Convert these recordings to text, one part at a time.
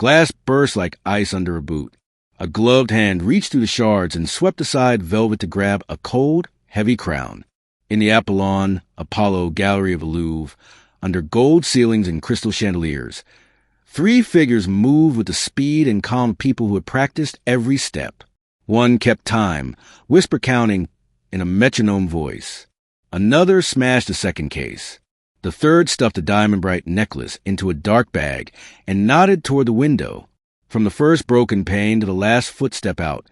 Glass burst like ice under a boot. A gloved hand reached through the shards and swept aside velvet to grab a cold, heavy crown. In the Apollon Apollo Gallery of the Louvre, under gold ceilings and crystal chandeliers, 3 figures moved with the speed and calm of people who had practiced every step. One kept time, whisper counting in a metronome voice. Another smashed a second case. The third stuffed a diamond-bright necklace into a dark bag and nodded toward the window. From the first broken pane to the last footstep out,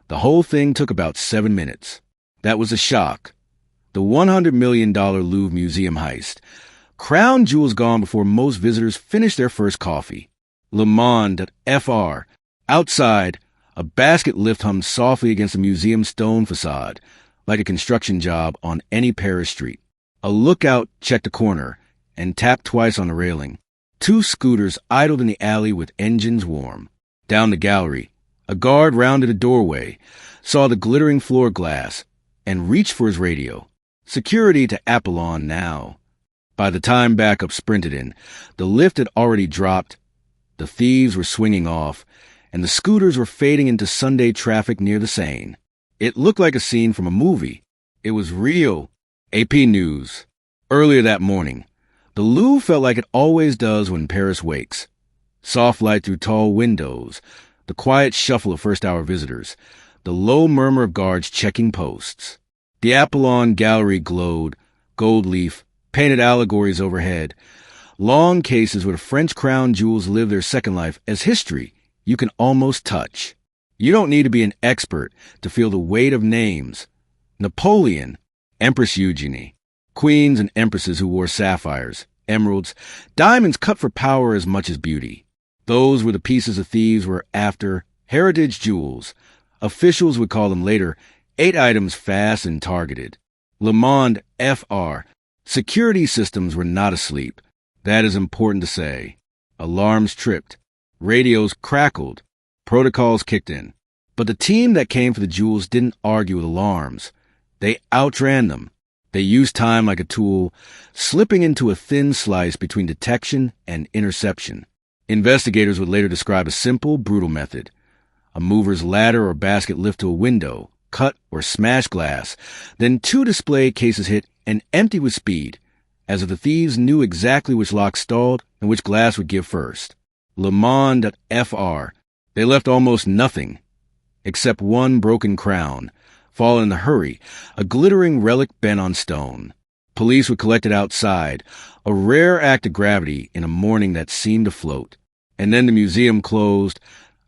the whole thing took about 7 minutes. That was a shock. The $100 million Louvre Museum heist. Crown jewels gone before most visitors finished their first coffee. Le Monde FR. Outside, a basket lift hummed softly against the museum's stone facade, like a construction job on any Paris street. A lookout checked a corner and tapped twice on the railing. 2 scooters idled in the alley with engines warm. Down the gallery, a guard rounded a doorway, saw the glittering floor glass, and reached for his radio. Security to Apollon now. By the time backup sprinted in, the lift had already dropped, the thieves were swinging off, and the scooters were fading into Sunday traffic near the Seine. It looked like a scene from a movie. It was real. AP News. Earlier that morning, the Louvre felt like it always does when Paris wakes. Soft light through tall windows, the quiet shuffle of first-hour visitors, the low murmur of guards checking posts. The Apollon Gallery glowed, gold leaf, painted allegories overhead, long cases where the French crown jewels live their second life as history you can almost touch. You don't need to be an expert to feel the weight of names. Napoleon, Empress Eugenie, queens and empresses who wore sapphires, emeralds, diamonds cut for power as much as beauty. Those were the pieces the thieves were after, heritage jewels. Officials would call them later 8 items fast and targeted. Le Monde FR. Security systems were not asleep. That is important to say. Alarms tripped. Radios crackled. Protocols kicked in. But the team that came for the jewels didn't argue with alarms. They outran them. They used time like a tool, slipping into a thin slice between detection and interception. Investigators would later describe a simple, brutal method. A mover's ladder or basket lift to a window, cut or smash glass, then 2 display cases hit and empty with speed, as if the thieves knew exactly which lock stalled and which glass would give first. Le Monde FR. They left almost nothing, except 1 broken crown, fallen in a hurry, a glittering relic bent on stone. Police would collect it outside, a rare act of gravity in a morning that seemed to float. And then the museum closed,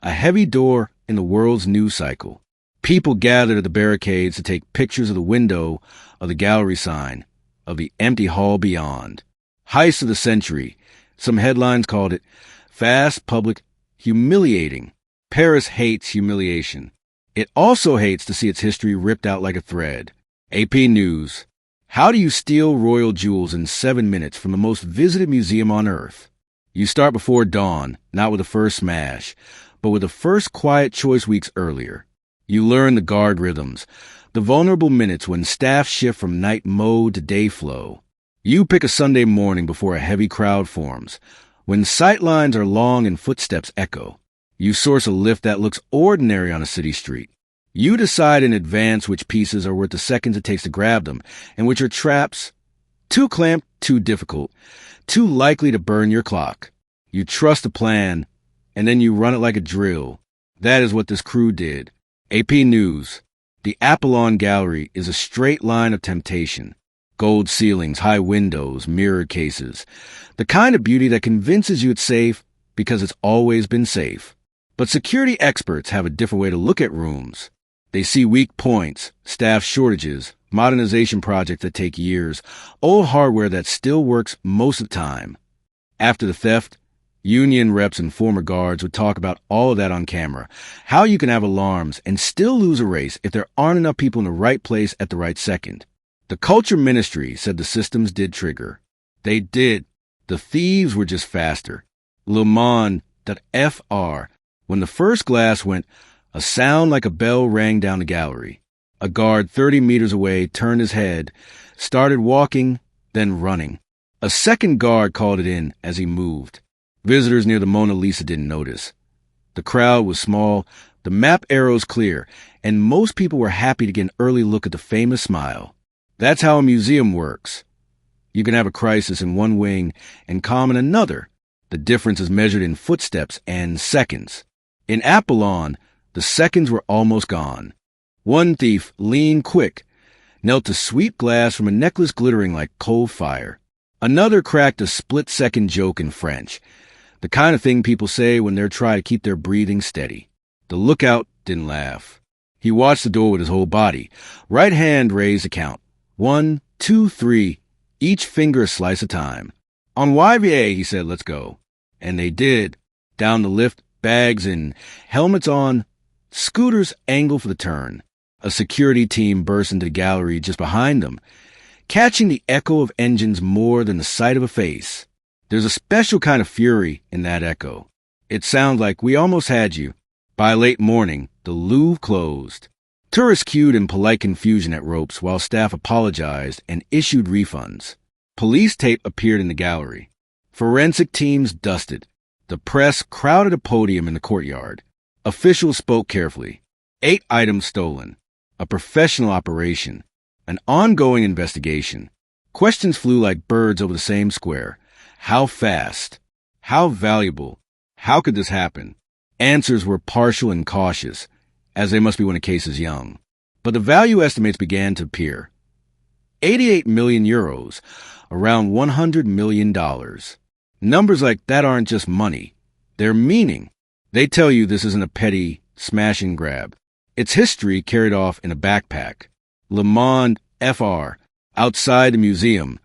a heavy door in the world's news cycle. People gathered at the barricades to take pictures of the window, of the gallery sign, of the empty hall beyond. Heist of the century. Some headlines called it fast, public, humiliating. Paris hates humiliation. It also hates to see its history ripped out like a thread. AP News. How do you steal royal jewels in 7 minutes from the most visited museum on Earth? You start before dawn, not with the first smash, but with the first quiet choice weeks earlier. You learn the guard rhythms, the vulnerable minutes when staff shift from night mode to day flow. You pick a Sunday morning before a heavy crowd forms, when sight lines are long and footsteps echo. You source a lift that looks ordinary on a city street. You decide in advance which pieces are worth the seconds it takes to grab them, and which are traps, too clamped, too difficult, too likely to burn your clock. You trust the plan, and then you run it like a drill. That is what this crew did. AP News. The Apollon Gallery is a straight line of temptation. Gold ceilings, high windows, mirror cases. The kind of beauty that convinces you it's safe because it's always been safe. But security experts have a different way to look at rooms. They see weak points, staff shortages, modernization projects that take years, old hardware that still works most of the time. After the theft, union reps and former guards would talk about all of that on camera, how you can have alarms and still lose a race if there aren't enough people in the right place at the right second. The culture ministry said the systems did trigger. They did. The thieves were just faster. Le Monde.fr. When the first glass went, a sound like a bell rang down the gallery. A guard 30 meters away turned his head, started walking, then running. A second guard called it in as he moved. Visitors near the Mona Lisa didn't notice. The crowd was small, the map arrows clear, and most people were happy to get an early look at the famous smile. That's how a museum works. You can have a crisis in one wing and calm in another. The difference is measured in footsteps and seconds. In Apollon, the seconds were almost gone. One thief, lean quick, knelt to sweep glass from a necklace glittering like cold fire. Another cracked a split-second joke in French, the kind of thing people say when they're trying to keep their breathing steady. The lookout didn't laugh. He watched the door with his whole body. Right hand raised to count. 1, 2, 3, each finger a slice of time. On YVA, he said, let's go. And they did. Down the lift, bags in, helmets on, scooters angled for the turn. A security team burst into the gallery just behind them, catching the echo of engines more than the sight of a face. There's a special kind of fury in that echo. It sounds like we almost had you. By late morning, the Louvre closed. Tourists queued in polite confusion at ropes while staff apologized and issued refunds. Police tape appeared in the gallery. Forensic teams dusted. The press crowded a podium in the courtyard. Officials spoke carefully. 8 items stolen. A professional operation. An ongoing investigation. Questions flew like birds over the same square. How fast? How valuable? How could this happen? Answers were partial and cautious, as they must be when a case is young. But the value estimates began to appear. 88 million euros, around $100 million. Numbers like that aren't just money. They're meaning. They tell you this isn't a petty smash and grab. It's history carried off in a backpack. Le Monde FR, outside the museum,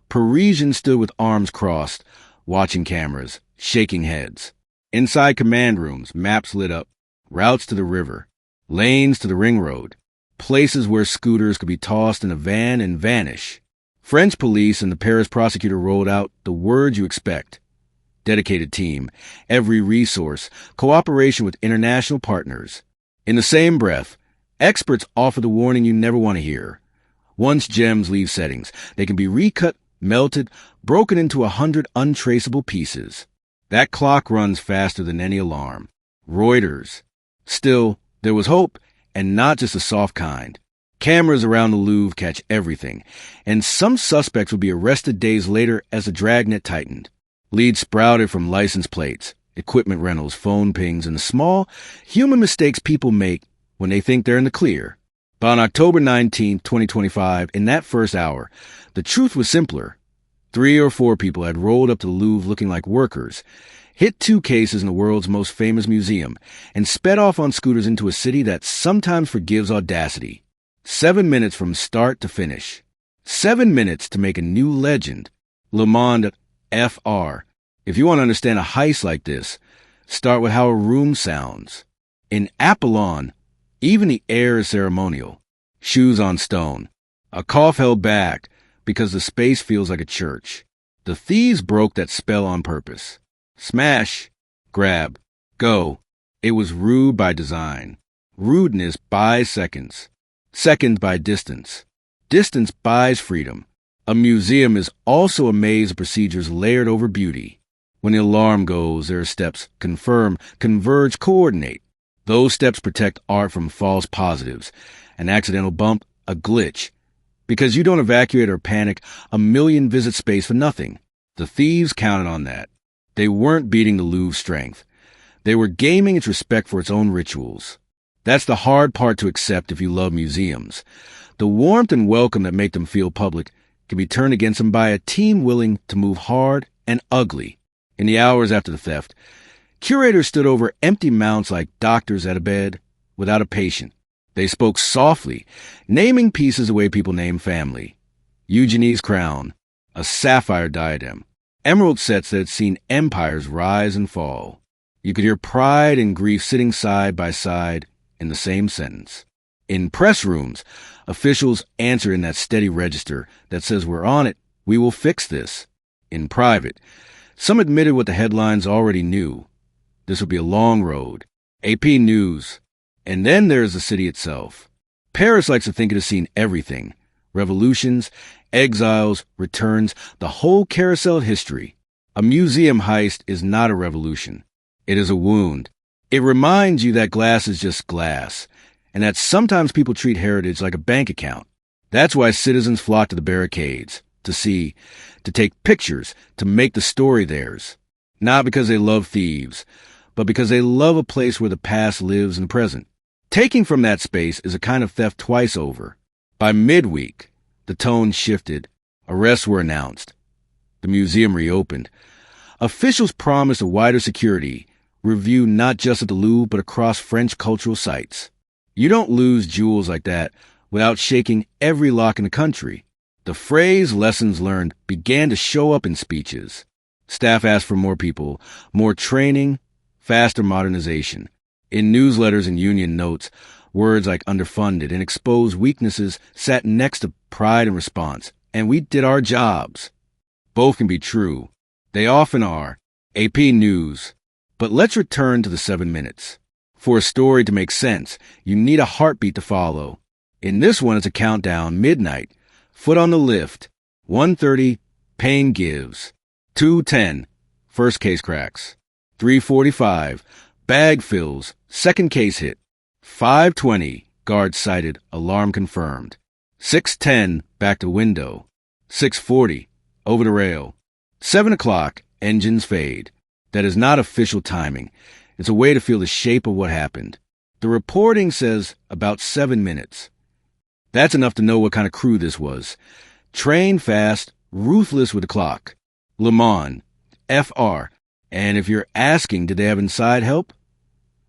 Parisians stood with arms crossed, watching cameras, shaking heads. Inside command rooms, maps lit up, routes to the river, lanes to the ring road, places where scooters could be tossed in a van and vanish. French police and the Paris prosecutor rolled out the words you expect. Dedicated team, every resource, cooperation with international partners. In the same breath, experts offer the warning you never want to hear. Once gems leave settings, they can be recut, melted, broken into 100 untraceable pieces. That clock runs faster than any alarm. Reuters. Still, there was hope, and not just a soft kind. Cameras around the Louvre catch everything, and some suspects will be arrested days later as the dragnet tightened. Leads sprouted from license plates, equipment rentals, phone pings, and the small, human mistakes people make when they think they're in the clear. But on October 19, 2025, in that first hour, the truth was simpler. 3 or 4 people had rolled up to the Louvre looking like workers, hit 2 cases in the world's most famous museum, and sped off on scooters into a city that sometimes forgives audacity. 7 minutes from start to finish. 7 minutes to make a new legend. Le Monde FR. If you want to understand a heist like this, start with how a room sounds. In Apollon, even the air is ceremonial. Shoes on stone. A cough held back because the space feels like a church. The thieves broke that spell on purpose. Smash, grab, go. It was rude by design. Rudeness buys seconds. Seconds by distance. Distance buys freedom. A museum is also a maze of procedures layered over beauty. When the alarm goes, there are steps: confirm, converge, coordinate. Those steps protect art from false positives. An accidental bump, a glitch. Because you don't evacuate or panic a million visit space for nothing. The thieves counted on that. They weren't beating the Louvre's strength. They were gaming its respect for its own rituals. That's the hard part to accept if you love museums. The warmth and welcome that make them feel public can be turned against them by a team willing to move hard and ugly. In the hours after the theft, curators stood over empty mounts like doctors at a bed without a patient. They spoke softly, naming pieces the way people name family. Eugenie's crown, a sapphire diadem, emerald sets that had seen empires rise and fall. You could hear pride and grief sitting side by side in the same sentence. In press rooms, officials answer in that steady register that says, "We're on it, we will fix this." In private, some admitted what the headlines already knew. This would be a long road. AP News. And then there's the city itself. Paris likes to think it has seen everything. Revolutions, exiles, returns, the whole carousel of history. A museum heist is not a revolution. It is a wound. It reminds you that glass is just glass, and that sometimes people treat heritage like a bank account. That's why citizens flock to the barricades, to see, to take pictures, to make the story theirs. Not because they love thieves, but because they love a place where the past lives in the present. Taking from that space is a kind of theft twice over. By midweek, the tone shifted. Arrests were announced. The museum reopened. Officials promised a wider security review not just at the Louvre but across French cultural sites. You don't lose jewels like that without shaking every lock in the country. The phrase lessons learned began to show up in speeches. Staff asked for more people, more training, faster modernization. In newsletters and union notes, words like underfunded and exposed weaknesses sat next to pride and response. And we did our jobs. Both can be true. They often are. AP News. But let's return to the 7 minutes. For a story to make sense, you need a heartbeat to follow. In this one, it's a countdown. Midnight. Foot on the lift. 1:30. Pain gives. 2:10. First case cracks. 3:45. Bag fills. Second case hit. 5:20. Guard sighted. Alarm confirmed. 6:10. Back to window. 6:40. Over the rail. 7 o'clock. Engines fade. That is not official timing. It's a way to feel the shape of what happened. The reporting says about 7 minutes. That's enough to know what kind of crew this was. Trained fast, ruthless with the clock. Le Mans, FR. And if you're asking, did they have inside help?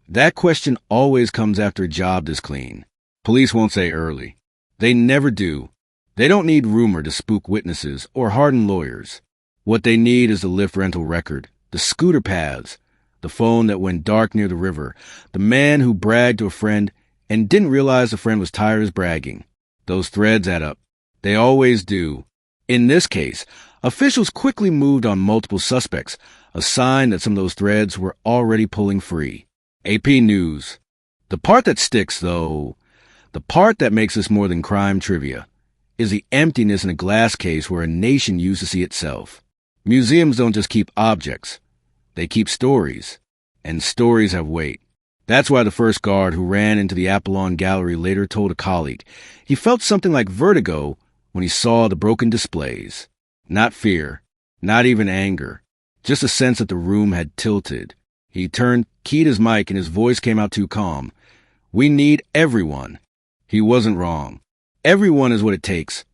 That question always comes after a job this clean. Police won't say early. They never do. They don't need rumor to spook witnesses or harden lawyers. What they need is the lift rental record, the scooter paths, the phone that went dark near the river, the man who bragged to a friend and didn't realize the friend was tired of bragging. Those threads add up. They always do. In this case, officials quickly moved on multiple suspects, a sign that some of those threads were already pulling free. AP News. The part that sticks, though, the part that makes this more than crime trivia, is the emptiness in a glass case where a nation used to see itself. Museums don't just keep objects. They keep stories. And stories have weight. That's why the first guard who ran into the Apollon Gallery later told a colleague he felt something like vertigo when he saw the broken displays. Not fear, not even anger, just a sense that the room had tilted. He turned, keyed his mic, and his voice came out too calm. We need everyone. He wasn't wrong. Everyone is what it takes.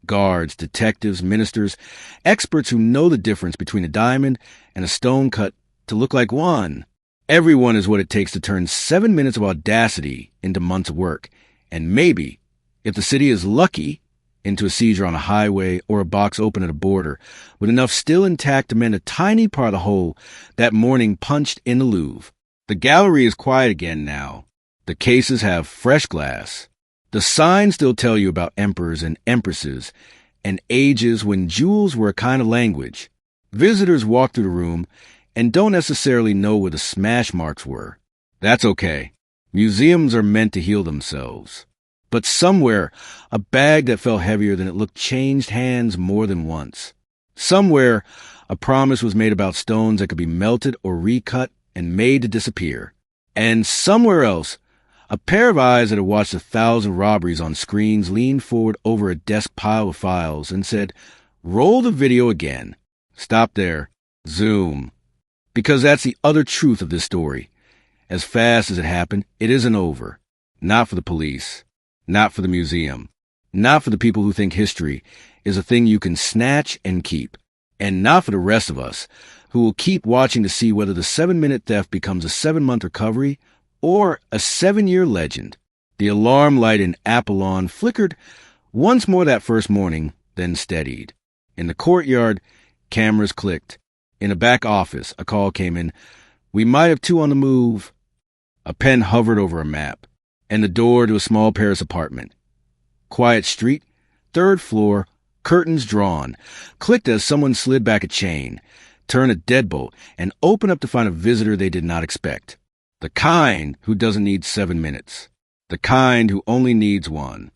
Guards, detectives, ministers, experts who know the difference between a diamond and a stone cut to look like one. Everyone is what it takes to turn 7 minutes of audacity into months of work. And maybe, if the city is lucky, into a seizure on a highway or a box open at a border, with enough still intact to mend a tiny part of the hole that morning punched in the Louvre. The gallery is quiet again now. The cases have fresh glass. The signs still tell you about emperors and empresses and ages when jewels were a kind of language. Visitors walk through the room and don't necessarily know where the smash marks were. That's okay. Museums are meant to heal themselves. But somewhere, a bag that felt heavier than it looked changed hands more than once. Somewhere, a promise was made about stones that could be melted or recut and made to disappear. And somewhere else, a pair of eyes that had watched 1,000 robberies on screens leaned forward over a desk pile of files and said, "Roll the video again. Stop there. Zoom." Because that's the other truth of this story. As fast as it happened, it isn't over. Not for the police. Not for the museum. Not for the people who think history is a thing you can snatch and keep. And not for the rest of us, who will keep watching to see whether the 7-minute theft becomes a 7-month recovery or a 7-year legend. The alarm light in Apollon flickered once more that first morning, then steadied. In the courtyard, cameras clicked. In a back office, a call came in. "We might have 2 on the move." A pen hovered over a map, and the door to a small Paris apartment. Quiet street, 3rd floor, curtains drawn, clicked as someone slid back a chain, turned a deadbolt, and opened up to find a visitor they did not expect. The kind who doesn't need 7 minutes. The kind who only needs one.